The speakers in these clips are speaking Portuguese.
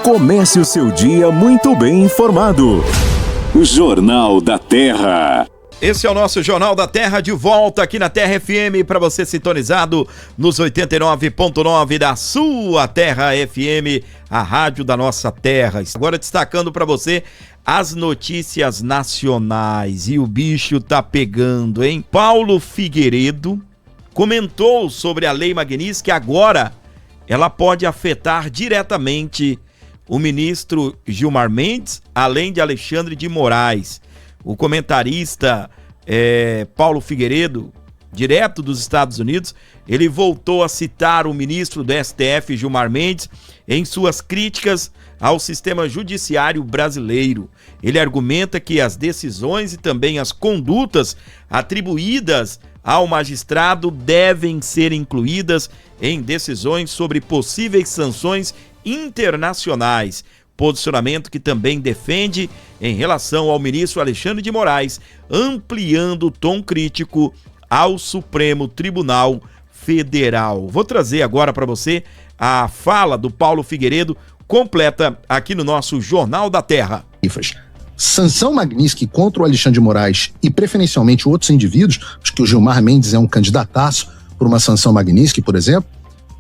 Comece o seu dia muito bem informado. Jornal da Terra. Esse é o nosso Jornal da Terra, de volta aqui na Terra FM, para você sintonizado nos 89.9 da sua Terra FM, a rádio da nossa terra. Agora destacando para você as notícias nacionais, e o bicho tá pegando, hein? Paulo Figueiredo comentou sobre a Lei Magnitsky, que agora ela pode afetar diretamente o ministro Gilmar Mendes, além de Alexandre de Moraes. O comentarista Paulo Figueiredo, direto dos Estados Unidos, ele voltou a citar o ministro do STF, Gilmar Mendes, em suas críticas ao sistema judiciário brasileiro. Ele argumenta que as decisões e também as condutas atribuídas ao magistrado devem ser incluídas em decisões sobre possíveis sanções internacionais. Posicionamento que também defende em relação ao ministro Alexandre de Moraes, ampliando o tom crítico ao Supremo Tribunal Federal. Vou trazer agora para você a fala do Paulo Figueiredo, completa aqui no nosso Jornal da Terra. Sanção Magnitsky contra o Alexandre de Moraes e preferencialmente outros indivíduos, acho que o Gilmar Mendes é um candidataço por uma sanção Magnitsky, por exemplo,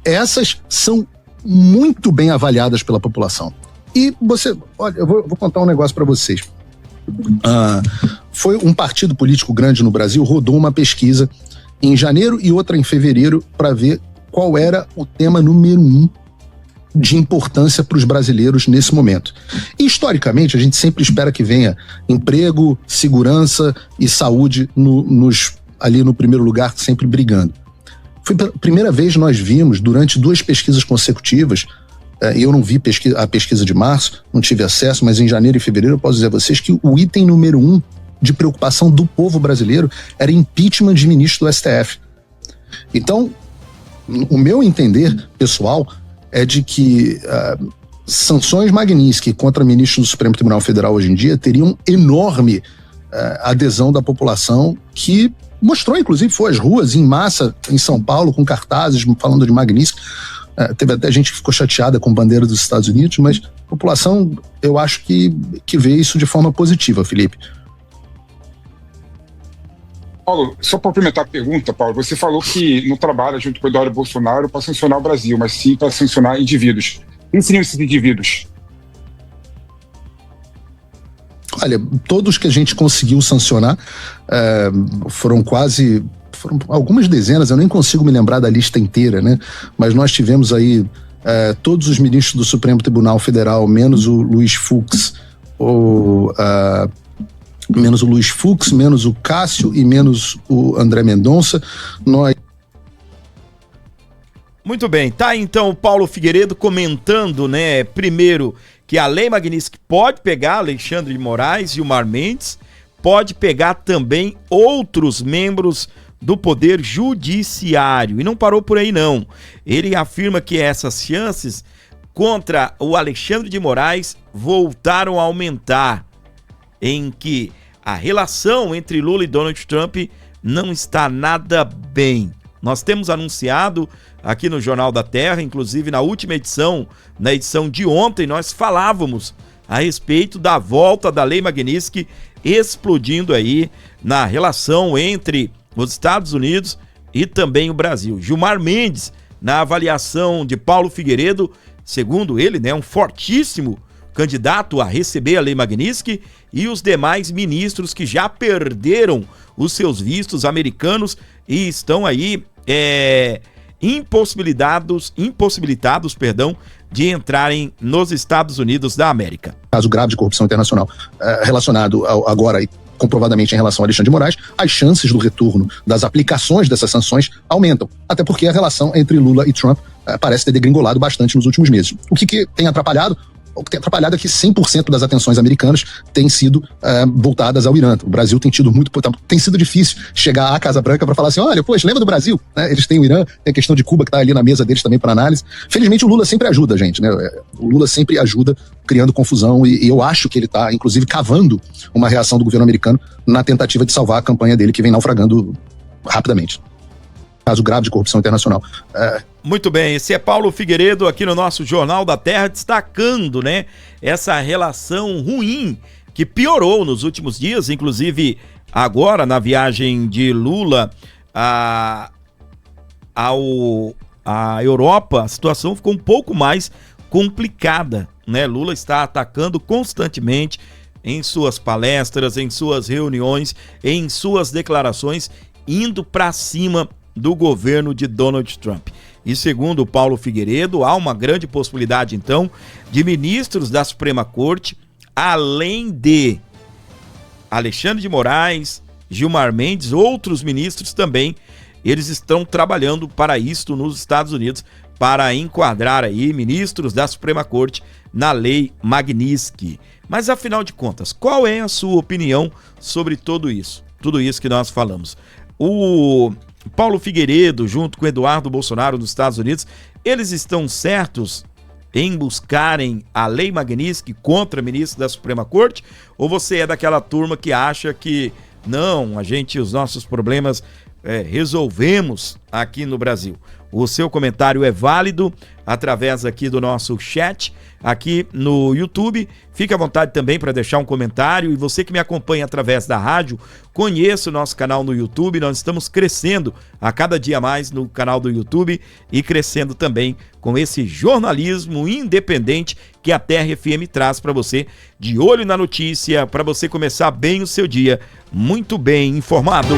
essas são muito bem avaliadas pela população. E olha, eu vou contar um negócio para vocês. Foi um partido político grande no Brasil, rodou uma pesquisa em janeiro e outra em fevereiro para ver qual era o tema número 1 de importância para os brasileiros nesse momento. E, historicamente, a gente sempre espera que venha emprego, segurança e saúde ali no primeiro lugar, sempre brigando. Foi pela primeira vez nós vimos, durante 2 pesquisas consecutivas, eu não vi a pesquisa de março, não tive acesso, mas em janeiro e fevereiro eu posso dizer a vocês que o item número 1 de preocupação do povo brasileiro era impeachment de ministro do STF. Então, o meu entender pessoal é de que sanções Magnitsky contra ministros do Supremo Tribunal Federal hoje em dia teriam enorme adesão da população, que mostrou, inclusive, foi às ruas em massa em São Paulo com cartazes falando de Magnitsky. Teve até gente que ficou chateada com a bandeira dos Estados Unidos, mas a população, eu acho que vê isso de forma positiva, Felipe. Paulo, só para complementar a pergunta, Paulo, você falou que não trabalha junto com o Eduardo Bolsonaro para sancionar o Brasil, mas sim para sancionar indivíduos. Quem seriam esses indivíduos? Olha, todos que a gente conseguiu sancionar foram algumas dezenas, eu nem consigo me lembrar da lista inteira, né? Mas nós tivemos aí todos os ministros do Supremo Tribunal Federal, menos o Luiz Fux, menos o Cássio e menos o André Mendonça. Muito bem, tá então o Paulo Figueiredo comentando, né, primeiro que a Lei Magnitsky pode pegar Alexandre de Moraes e Gilmar Mendes, pode pegar também outros membros do Poder Judiciário. E não parou por aí, não. Ele afirma que essas chances contra o Alexandre de Moraes voltaram a aumentar, em que a relação entre Lula e Donald Trump não está nada bem. Nós temos anunciado aqui no Jornal da Terra, inclusive na última edição, na edição de ontem, nós falávamos a respeito da volta da Lei Magnitsky explodindo aí na relação entre os Estados Unidos e também o Brasil. Gilmar Mendes, na avaliação de Paulo Figueiredo, segundo ele, né, um fortíssimo candidato a receber a Lei Magnitsky, e os demais ministros que já perderam os seus vistos americanos e estão aí impossibilitados, de entrarem nos Estados Unidos da América. Caso grave de corrupção internacional relacionado agora comprovadamente em relação a Alexandre de Moraes, as chances do retorno das aplicações dessas sanções aumentam, até porque a relação entre Lula e Trump parece ter degringolado bastante nos últimos meses. O que tem atrapalhado? O que tem atrapalhado é que 100% das atenções americanas têm sido voltadas ao Irã. O Brasil tem sido difícil chegar à Casa Branca para falar assim, olha, poxa, lembra do Brasil? Né? Eles têm o Irã, tem a questão de Cuba que está ali na mesa deles também para análise. Felizmente o Lula sempre ajuda, gente, né? O Lula sempre ajuda criando confusão e eu acho que ele está, inclusive, cavando uma reação do governo americano na tentativa de salvar a campanha dele que vem naufragando rapidamente. caso grave de corrupção internacional. Muito bem, esse é Paulo Figueiredo aqui no nosso Jornal da Terra, destacando, né, essa relação ruim que piorou nos últimos dias, inclusive agora na viagem de Lula à Europa, a situação ficou um pouco mais complicada, né? Lula está atacando constantemente em suas palestras, em suas reuniões, em suas declarações, indo para cima do governo de Donald Trump. E segundo Paulo Figueiredo, há uma grande possibilidade, então, de ministros da Suprema Corte, além de Alexandre de Moraes, Gilmar Mendes, outros ministros também, eles estão trabalhando para isto nos Estados Unidos, para enquadrar aí ministros da Suprema Corte na Lei Magnitsky. Mas afinal de contas, qual é a sua opinião sobre tudo isso que nós falamos? O Paulo Figueiredo, junto com Eduardo Bolsonaro dos Estados Unidos, eles estão certos em buscarem a Lei Magnitsky contra ministro da Suprema Corte? Ou você é daquela turma que acha que não, os nossos problemas resolvemos aqui no Brasil? O seu comentário é válido através aqui do nosso chat, aqui no YouTube. Fique à vontade também para deixar um comentário. E você que me acompanha através da rádio, conheça o nosso canal no YouTube. Nós estamos crescendo a cada dia mais no canal do YouTube e crescendo também com esse jornalismo independente que a Terra FM traz para você, de olho na notícia, para você começar bem o seu dia, muito bem informado.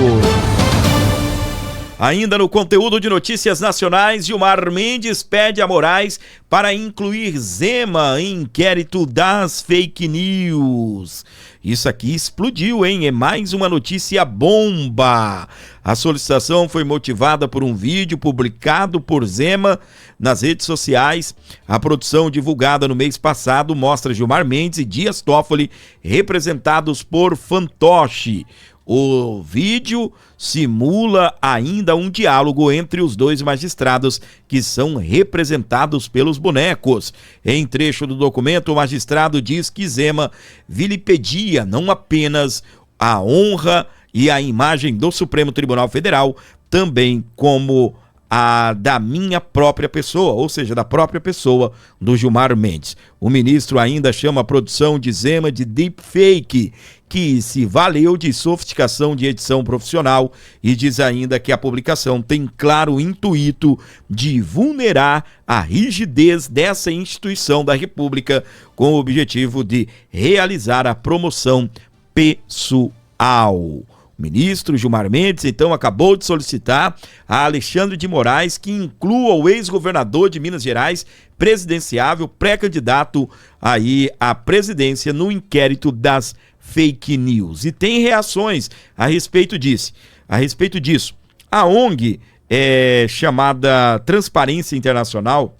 Ainda no conteúdo de notícias nacionais, Gilmar Mendes pede a Moraes para incluir Zema em inquérito das fake news. Isso aqui explodiu, hein? É mais uma notícia bomba. A solicitação foi motivada por um vídeo publicado por Zema nas redes sociais. A produção divulgada no mês passado mostra Gilmar Mendes e Dias Toffoli representados por fantoche. O vídeo simula ainda um diálogo entre os dois magistrados que são representados pelos bonecos. Em trecho do documento, o magistrado diz que Zema vilipendia não apenas a honra e a imagem do Supremo Tribunal Federal, também como a da minha própria pessoa, ou seja, da própria pessoa do Gilmar Mendes. O ministro ainda chama a produção de Zema de deepfake, que se valeu de sofisticação de edição profissional, e diz ainda que a publicação tem claro intuito de vulnerar a rigidez dessa instituição da República com o objetivo de realizar a promoção pessoal. O ministro Gilmar Mendes, então, acabou de solicitar a Alexandre de Moraes que inclua o ex-governador de Minas Gerais, presidenciável, pré-candidato aí à presidência no inquérito das fake news. E tem reações a respeito disso. A ONG chamada Transparência Internacional,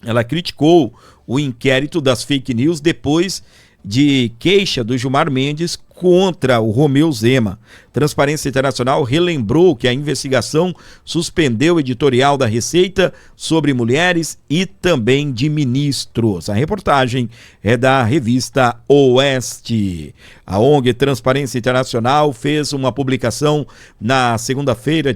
ela criticou o inquérito das fake news depois de queixa do Gilmar Mendes contra o Romeu Zema. Transparência Internacional relembrou que a investigação suspendeu o editorial da Receita sobre mulheres e também de ministros. A reportagem é da revista Oeste. A ONG Transparência Internacional fez uma publicação na segunda-feira,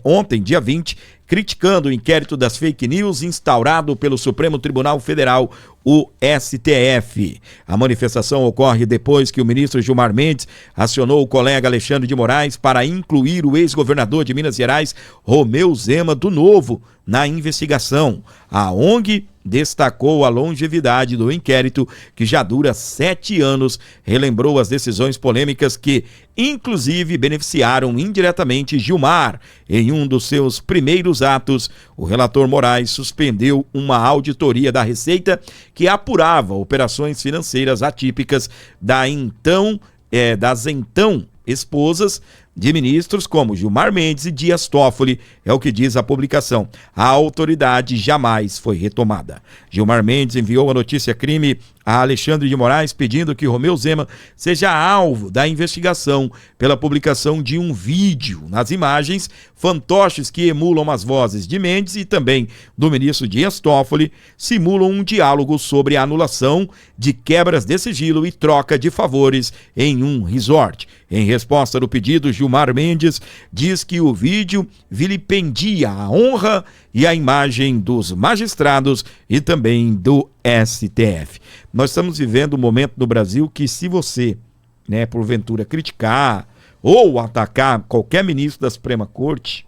ontem, dia 20, criticando o inquérito das fake news instaurado pelo Supremo Tribunal Federal, o STF. A manifestação ocorre depois que o ministro Gilmar Mendes acionou o colega Alexandre de Moraes para incluir o ex-governador de Minas Gerais, Romeu Zema, do Novo, na investigação. A ONG destacou a longevidade do inquérito, que já dura 7 anos, relembrou as decisões polêmicas que, inclusive, beneficiaram indiretamente Gilmar. Em um dos seus primeiros atos, o relator Moraes suspendeu uma auditoria da Receita que apurava operações financeiras atípicas das então esposas de ministros como Gilmar Mendes e Dias Toffoli, é o que diz a publicação. A autoridade jamais foi retomada. Gilmar Mendes enviou a notícia-crime a Alexandre de Moraes pedindo que Romeu Zema seja alvo da investigação pela publicação de um vídeo. Nas imagens, fantoches que emulam as vozes de Mendes e também do ministro Dias Toffoli simulam um diálogo sobre a anulação de quebras de sigilo e troca de favores em um resort. Em resposta do pedido, Gilmar Mendes diz que o vídeo vilipendia a honra e a imagem dos magistrados e também do STF. Nós estamos vivendo um momento no Brasil que, se você, porventura, criticar ou atacar qualquer ministro da Suprema Corte,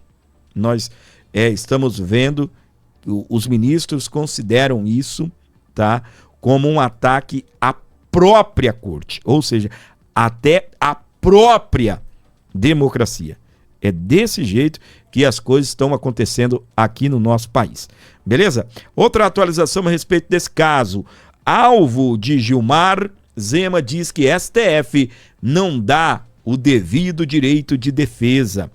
nós estamos vendo que os ministros consideram isso, tá, como um ataque à própria corte, ou seja, até a própria democracia. É desse jeito que as coisas estão acontecendo aqui no nosso país. Beleza? Outra atualização a respeito desse caso. Alvo de Gilmar, Zema diz que STF não dá o devido direito de defesa.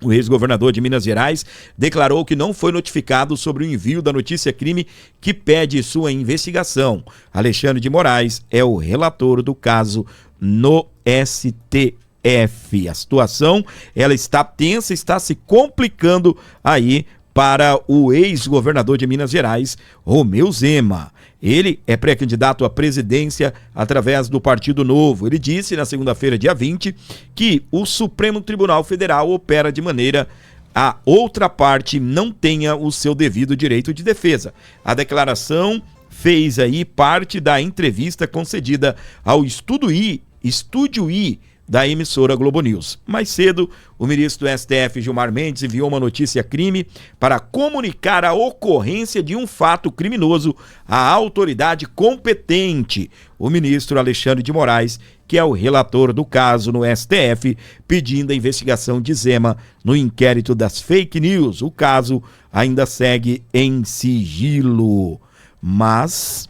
O ex-governador de Minas Gerais declarou que não foi notificado sobre o envio da notícia-crime que pede sua investigação. Alexandre de Moraes é o relator do caso no STF. A situação, ela está tensa, está se complicando aí para o ex-governador de Minas Gerais, Romeu Zema. Ele é pré-candidato à presidência através do Partido Novo. Ele disse na segunda-feira, dia 20, que o Supremo Tribunal Federal opera de maneira a outra parte não tenha o seu devido direito de defesa. A declaração fez aí parte da entrevista concedida ao Estúdio I da emissora Globo News. Mais cedo, o ministro do STF, Gilmar Mendes, enviou uma notícia-crime para comunicar a ocorrência de um fato criminoso à autoridade competente, o ministro Alexandre de Moraes, que é o relator do caso no STF, pedindo a investigação de Zema no inquérito das fake news. O caso ainda segue em sigilo. Mas,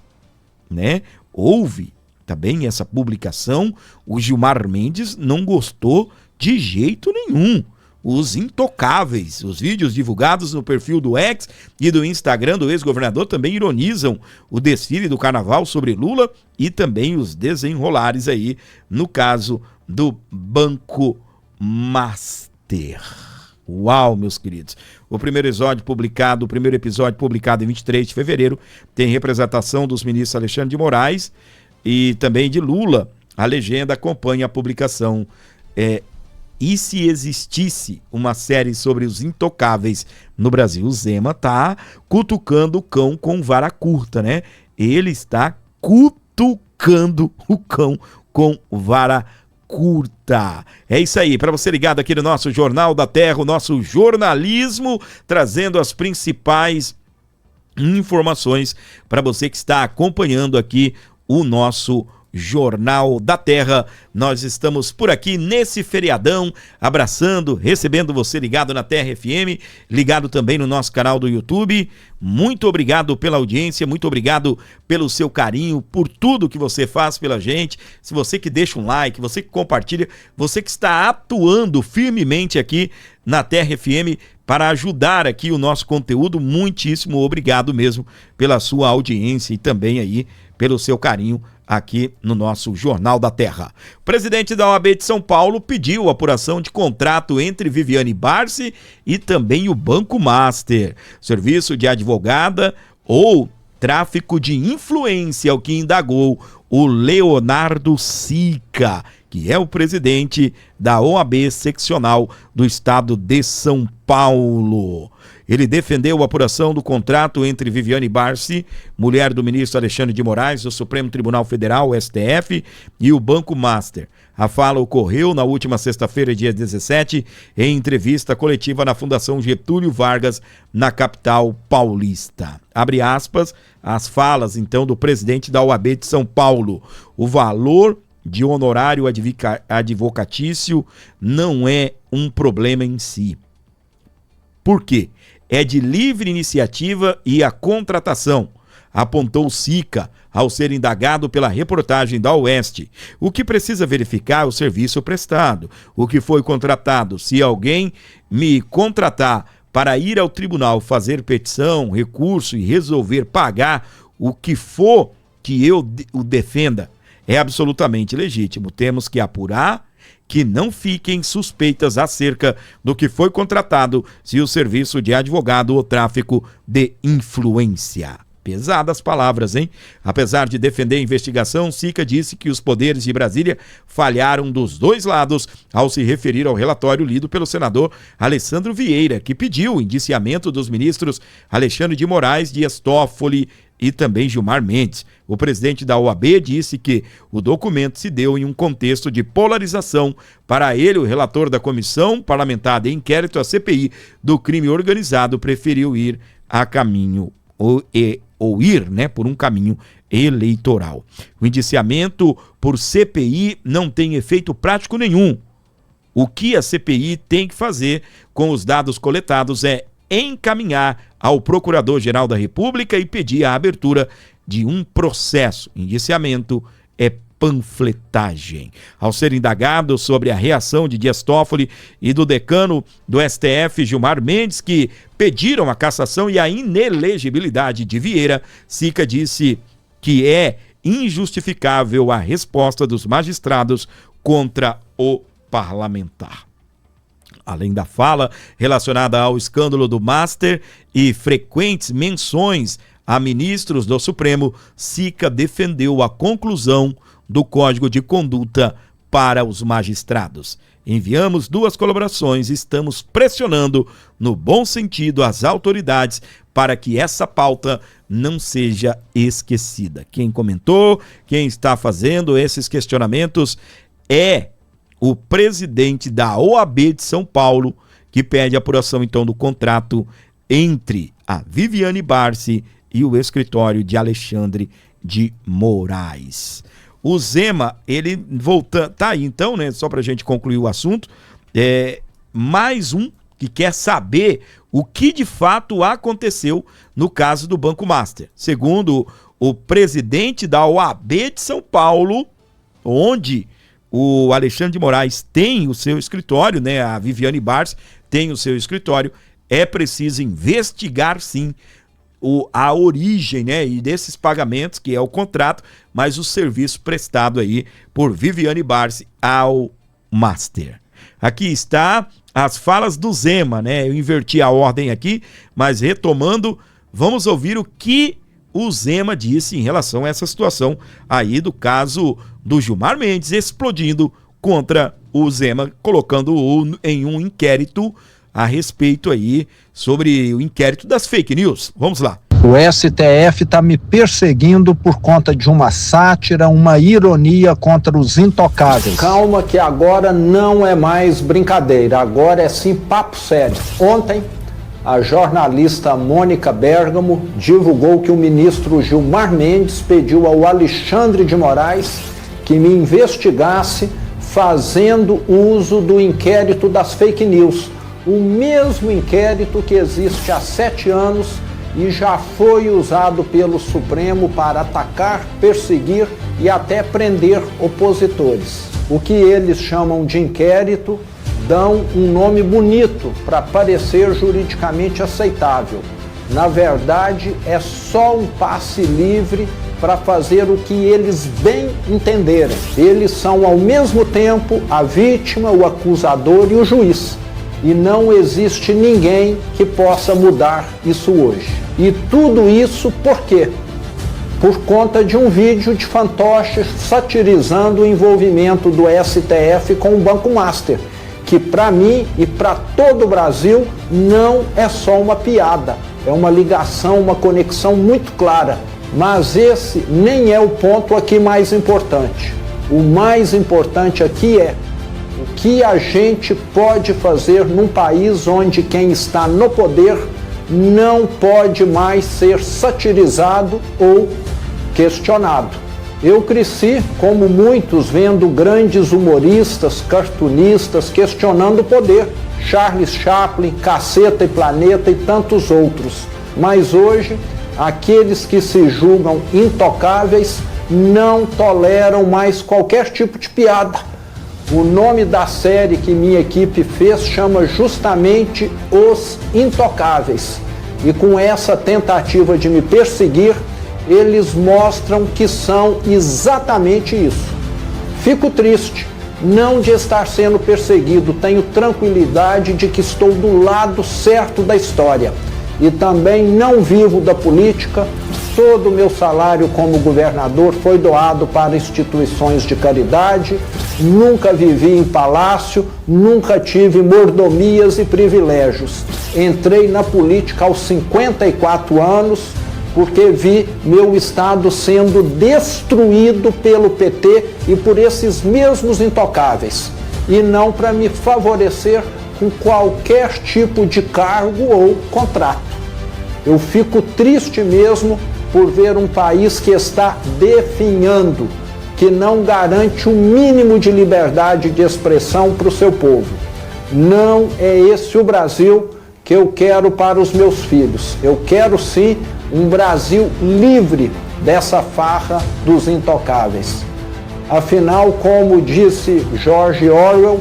houve também essa publicação, o Gilmar Mendes não gostou de jeito nenhum. Os intocáveis, os vídeos divulgados no perfil do X e do Instagram do ex-governador também ironizam o desfile do carnaval sobre Lula e também os desenrolares aí no caso do Banco Master. Uau, meus queridos. O primeiro episódio publicado em 23 de fevereiro tem representação dos ministros Alexandre de Moraes e também de Lula. A legenda acompanha a publicação. E se existisse uma série sobre os intocáveis no Brasil? O Zema tá cutucando o cão com vara curta, Ele está cutucando o cão com vara curta. É isso aí, para você ligado aqui no nosso Jornal da Terra, o nosso jornalismo, trazendo as principais informações para você que está acompanhando aqui o nosso Jornal da Terra. Nós estamos por aqui nesse feriadão, abraçando, recebendo você ligado na Terra FM, ligado também no nosso canal do YouTube. Muito obrigado pela audiência, muito obrigado pelo seu carinho, por tudo que você faz pela gente. Se você que deixa um like, você que compartilha, você que está atuando firmemente aqui na Terra FM para ajudar aqui o nosso conteúdo, muitíssimo obrigado mesmo pela sua audiência e também aí pelo seu carinho aqui no nosso Jornal da Terra. O presidente da OAB de São Paulo pediu apuração de contrato entre Viviane Barsi e também o Banco Master, serviço de advogada ou tráfico de influência, o que indagou o Leonardo Sica, que é o presidente da OAB seccional do estado de São Paulo. Ele defendeu a apuração do contrato entre Viviane Barsi, mulher do ministro Alexandre de Moraes, do Supremo Tribunal Federal, STF, e o Banco Master. A fala ocorreu na última sexta-feira, dia 17, em entrevista coletiva na Fundação Getúlio Vargas, na capital paulista. Abre aspas, as falas, então, do presidente da OAB de São Paulo. O valor de honorário advocatício não é um problema em si. Por quê? É de livre iniciativa e a contratação, apontou Sica ao ser indagado pela reportagem da Oeste. O que precisa verificar é o serviço prestado, o que foi contratado. Se alguém me contratar para ir ao tribunal fazer petição, recurso e resolver pagar o que for que eu o defenda, é absolutamente legítimo. Temos que apurar que não fiquem suspeitas acerca do que foi contratado, se o serviço de advogado ou tráfico de influência. Pesadas palavras, hein? Apesar de defender a investigação, Sica disse que os poderes de Brasília falharam dos dois lados ao se referir ao relatório lido pelo senador Alessandro Vieira, que pediu o indiciamento dos ministros Alexandre de Moraes, Dias Toffoli e também Gilmar Mendes. O presidente da OAB disse que o documento se deu em um contexto de polarização. Para ele, o relator da comissão parlamentar de inquérito, a CPI, do crime organizado, preferiu ir a caminho ou ir, né, por um caminho eleitoral. O indiciamento por CPI não tem efeito prático nenhum. O que a CPI tem que fazer com os dados coletados é encaminhar ao Procurador-Geral da República e pedir a abertura de um processo. Indiciamento é panfletagem. Ao ser indagado sobre a reação de Dias Toffoli e do decano do STF, Gilmar Mendes, que pediram a cassação e a inelegibilidade de Vieira, Sica disse que é injustificável a resposta dos magistrados contra o parlamentar. Além da fala relacionada ao escândalo do Master e frequentes menções a ministros do Supremo, Sica defendeu a conclusão do Código de Conduta para os magistrados. Enviamos 2 colaborações e estamos pressionando, no bom sentido, as autoridades para que essa pauta não seja esquecida. Quem comentou, quem está fazendo esses questionamentos é o presidente da OAB de São Paulo, que pede apuração, então, do contrato entre a Viviane Barsi e o escritório de Alexandre de Moraes. O Zema, ele volta, tá aí então, né, só pra gente concluir o assunto, mais um que quer saber o que de fato aconteceu no caso do Banco Master. Segundo o presidente da OAB de São Paulo, onde o Alexandre de Moraes tem o seu escritório, né, a Viviane Barsi tem o seu escritório, é preciso investigar sim a origem, né, e desses pagamentos, que é o contrato, mas o serviço prestado aí por Viviane Barsi ao Master. Aqui está as falas do Zema, né? Eu inverti a ordem aqui, mas retomando, vamos ouvir o que o Zema disse em relação a essa situação aí do caso do Gilmar Mendes explodindo contra o Zema, colocando-o em um inquérito a respeito aí sobre o inquérito das fake news. Vamos lá. O STF está me perseguindo por conta de uma sátira, uma ironia contra os intocáveis. Calma que agora não é mais brincadeira, agora é sim papo sério. Ontem, a jornalista Mônica Bergamo divulgou que o ministro Gilmar Mendes pediu ao Alexandre de Moraes que me investigasse fazendo uso do inquérito das fake news. O mesmo inquérito que existe há 7 anos e já foi usado pelo Supremo para atacar, perseguir e até prender opositores. O que eles chamam de inquérito dão um nome bonito para parecer juridicamente aceitável. Na verdade, é só um passe livre para fazer o que eles bem entenderem. Eles são ao mesmo tempo a vítima, o acusador e o juiz. E não existe ninguém que possa mudar isso hoje. E tudo isso por quê? Por conta de um vídeo de fantoches satirizando o envolvimento do STF com o Banco Master, que para mim e para todo o Brasil não é só uma piada, é uma ligação, uma conexão muito clara. Mas esse nem é o ponto aqui mais importante. O mais importante aqui é o que a gente pode fazer num país onde quem está no poder não pode mais ser satirizado ou questionado. Eu cresci, como muitos, vendo grandes humoristas, cartunistas questionando o poder. Charles Chaplin, Caceta e Planeta e tantos outros. Mas hoje, aqueles que se julgam intocáveis não toleram mais qualquer tipo de piada. O nome da série que minha equipe fez chama justamente Os Intocáveis. E com essa tentativa de me perseguir, eles mostram que são exatamente isso. Fico triste, não de estar sendo perseguido, tenho tranquilidade de que estou do lado certo da história. E também não vivo da política, todo o meu salário como governador foi doado para instituições de caridade, nunca vivi em palácio, nunca tive mordomias e privilégios. Entrei na política aos 54 anos, porque vi meu estado sendo destruído pelo PT e por esses mesmos intocáveis, e não para me favorecer com qualquer tipo de cargo ou contrato. Eu fico triste mesmo por ver um país que está definhando, que não garante o mínimo de liberdade de expressão para o seu povo. Não é esse o Brasil que eu quero para os meus filhos. Eu quero sim um Brasil livre dessa farra dos intocáveis. Afinal, como disse George Orwell,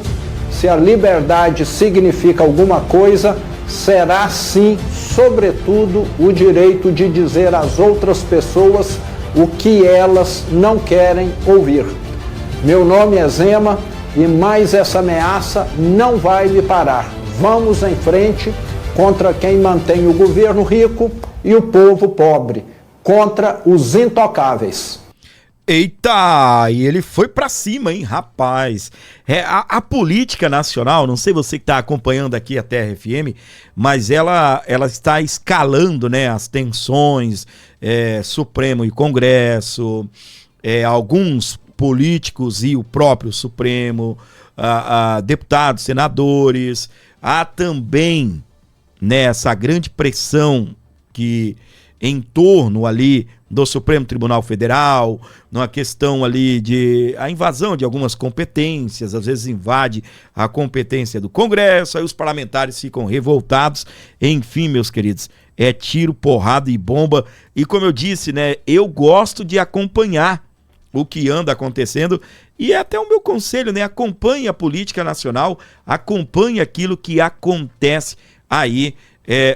se a liberdade significa alguma coisa, será sim, sobretudo, o direito de dizer às outras pessoas o que elas não querem ouvir. Meu nome é Zema e mais essa ameaça não vai me parar. Vamos em frente contra quem mantém o governo rico e o povo pobre, contra os intocáveis. Eita, e ele foi pra cima, hein, rapaz. A política nacional, não sei você que tá acompanhando aqui a Terra FM, mas ela está escalando, né, as tensões, Supremo e Congresso, alguns políticos e o próprio Supremo, deputados, senadores, há também, né, essa grande pressão que em torno ali do Supremo Tribunal Federal, numa questão ali de a invasão de algumas competências, às vezes invade a competência do Congresso, aí os parlamentares ficam revoltados. Enfim, meus queridos, é tiro, porrada e bomba. E como eu disse, né, eu gosto de acompanhar o que anda acontecendo e é até o meu conselho, né, acompanhe a política nacional, acompanhe aquilo que acontece aí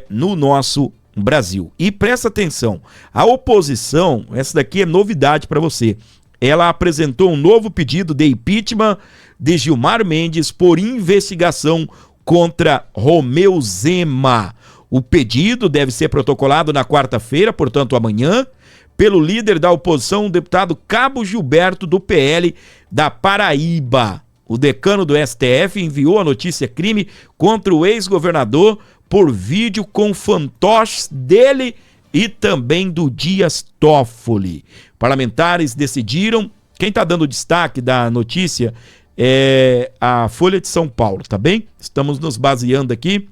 no nosso Brasil. E presta atenção, a oposição, essa daqui é novidade para você, ela apresentou um novo pedido de impeachment de Gilmar Mendes por investigação contra Romeu Zema. O pedido deve ser protocolado na quarta-feira, portanto amanhã, pelo líder da oposição, o deputado Cabo Gilberto, do PL da Paraíba. O decano do STF enviou a notícia crime contra o ex-governador por vídeo com fantoches dele e também do Dias Toffoli. Parlamentares decidiram, quem está dando destaque da notícia é a Folha de São Paulo, tá bem? Estamos nos baseando aqui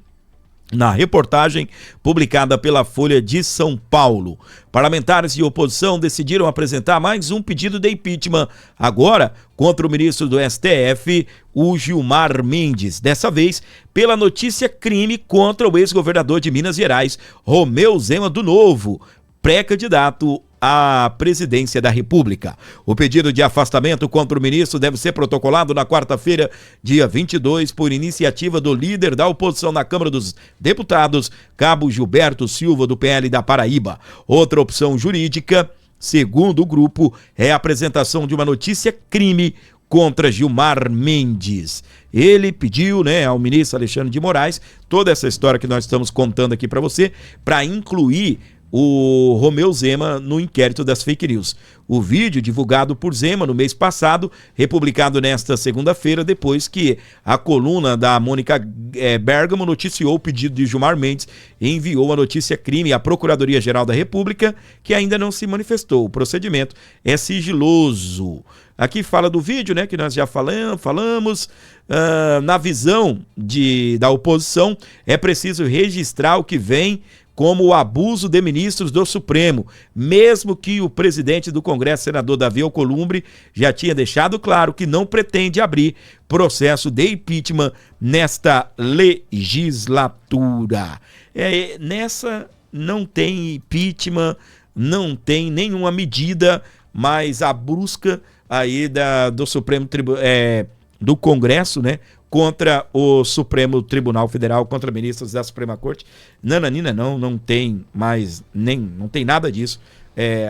na reportagem publicada pela Folha de São Paulo. Parlamentares de oposição decidiram apresentar mais um pedido de impeachment, agora contra o ministro do STF, o Gilmar Mendes. Dessa vez, pela notícia crime contra o ex-governador de Minas Gerais, Romeu Zema do Novo, pré-candidato à presidência da República. O pedido de afastamento contra o ministro deve ser protocolado na quarta-feira, dia 22, por iniciativa do líder da oposição na Câmara dos Deputados, Cabo Gilberto Silva, do PL da Paraíba. Outra opção jurídica, segundo o grupo, é a apresentação de uma notícia crime contra Gilmar Mendes. Ele pediu, né, ao ministro Alexandre de Moraes, toda essa história que nós estamos contando aqui para você, para incluir o Romeu Zema no inquérito das fake news. O vídeo divulgado por Zema no mês passado, republicado nesta segunda-feira, depois que a coluna da Mônica Bergamo noticiou o pedido de Gilmar Mendes e enviou a notícia crime à Procuradoria-Geral da República, que ainda não se manifestou. O procedimento é sigiloso. Aqui fala do vídeo, né, que nós já falamos. Na visão da oposição, é preciso registrar o que vem como o abuso de ministros do Supremo, mesmo que o presidente do Congresso, senador Davi Alcolumbre, já tinha deixado claro que não pretende abrir processo de impeachment nesta legislatura. Nessa não tem impeachment, não tem nenhuma medida, mas a busca aí do Supremo do Congresso, né, contra o Supremo Tribunal Federal, contra ministros da Suprema Corte. Nananina, não tem mais, não tem nada disso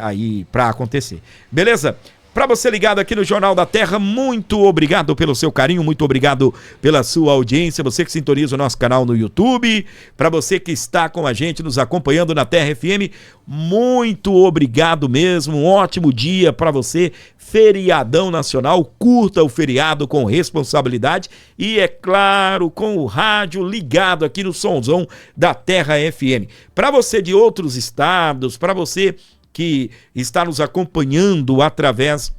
aí para acontecer. Beleza? Para você ligado aqui no Jornal da Terra, muito obrigado pelo seu carinho, muito obrigado pela sua audiência, você que sintoniza o nosso canal no YouTube, para você que está com a gente nos acompanhando na Terra FM, muito obrigado mesmo, um ótimo dia para você, feriadão nacional, curta o feriado com responsabilidade e, é claro, com o rádio ligado aqui no somzão da Terra FM. Para você de outros estados, para você que está nos acompanhando através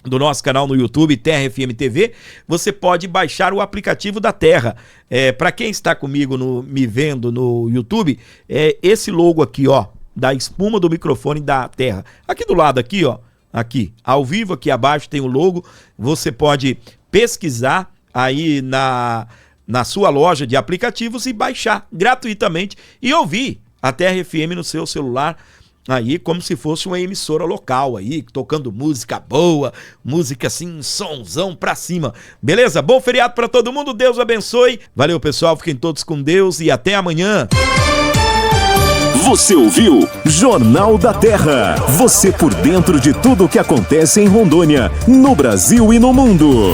do nosso canal no YouTube, Terra FM TV, você pode baixar o aplicativo da Terra. Para quem está comigo me vendo no YouTube, esse logo aqui, ó, da espuma do microfone da Terra. Aqui do lado, aqui, ó, aqui, ao vivo, aqui abaixo tem o logo. Você pode pesquisar aí na sua loja de aplicativos e baixar gratuitamente e ouvir a Terra FM no seu celular, aí como se fosse uma emissora local aí, tocando música boa, música assim, sonzão pra cima. Beleza? Bom feriado pra todo mundo, Deus abençoe. Valeu, pessoal, fiquem todos com Deus e até amanhã. Você ouviu Jornal da Terra. Você por dentro de tudo o que acontece em Rondônia, no Brasil e no mundo.